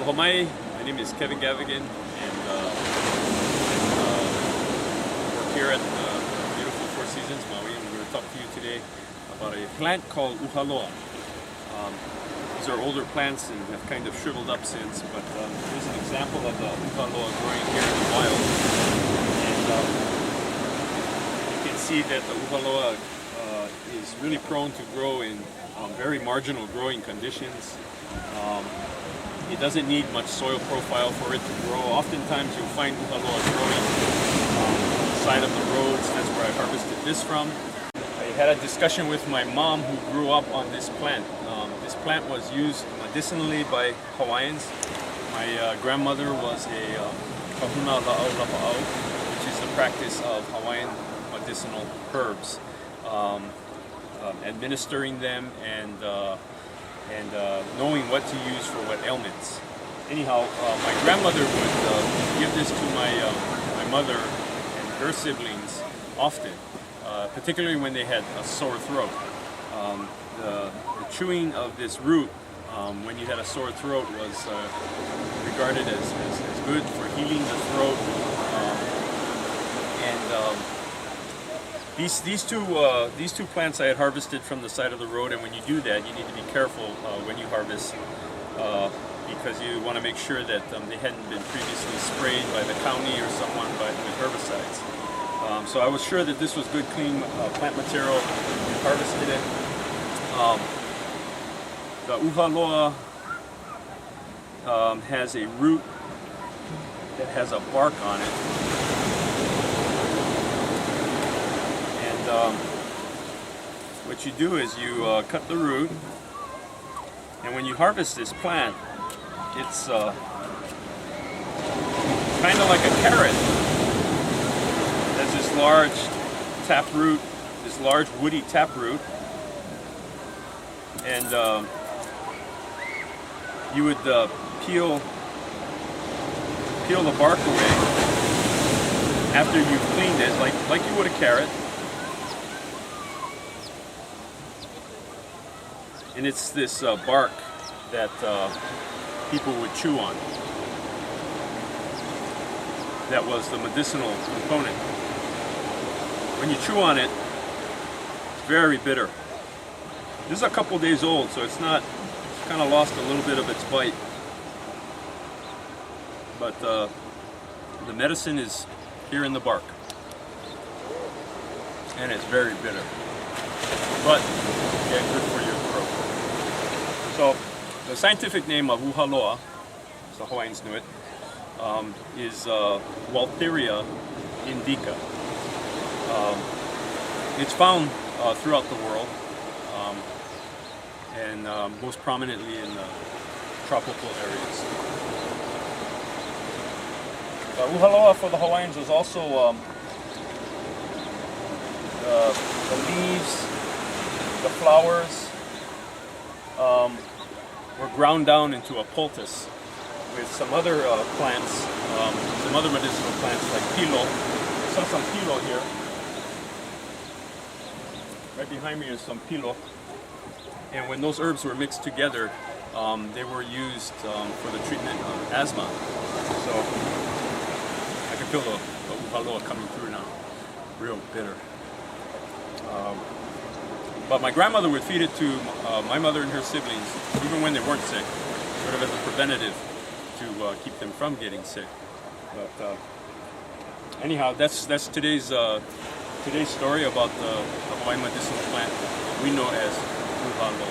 Hawaii. My name is Kevin Gavigan, and work here at beautiful Four Seasons, Maui. And we're going to talk to you today about a plant called uhaloa. These are older plants and have kind of shriveled up since, but here's an example of the uhaloa growing here in the wild. And you can see that the uhaloa is really prone to grow in very marginal growing conditions. It doesn't need much soil profile for it to grow. Oftentimes you'll find uhaloa growing on the side of the roads. That's where I harvested this from. I had a discussion with my mom who grew up on this plant. This plant was used medicinally by Hawaiians. My grandmother was a Laaulapaau, which is the practice of Hawaiian medicinal herbs. Administering them and knowing what to use for what ailments. Anyhow, my grandmother would give this to my mother and her siblings often, particularly when they had a sore throat. The chewing of this root when you had a sore throat was regarded as good for healing the throat. These two plants I had harvested from the side of the road, and when you do that, you need to be careful when you harvest because you want to make sure that they hadn't been previously sprayed by the county or someone with herbicides. So I was sure that this was good, clean plant material and harvested it. The uhaloa has a root that has a bark on it. What you do is you cut the root, and when you harvest this plant, it's kind of like a carrot. There's this large taproot, this large woody taproot, and you would peel the bark away after you've cleaned it, like you would a carrot. And it's this bark that people would chew on. That was the medicinal component. When you chew on it, it's very bitter. This is a couple days old, so it's kind of lost a little bit of its bite. But the medicine is here in the bark. And it's very bitter. But, yeah, good for your throat. So, the scientific name of uhaloa, as the Hawaiians knew it, is Waltheria indica. It's found throughout the world, and most prominently in tropical areas. Uhaloa for the Hawaiians was also the leaves, the flowers, were ground down into a poultice with some other plants, some other medicinal plants like pilo. I saw some pilo here. Right behind me is some pilo. And when those herbs were mixed together, they were used for the treatment of asthma. So I can feel the uhaloa coming through now. Real bitter. But my grandmother would feed it to my mother and her siblings, even when they weren't sick, sort of as a preventative to keep them from getting sick. But anyhow, that's today's story about the Hawaiian medicinal plant we know as uhaloa.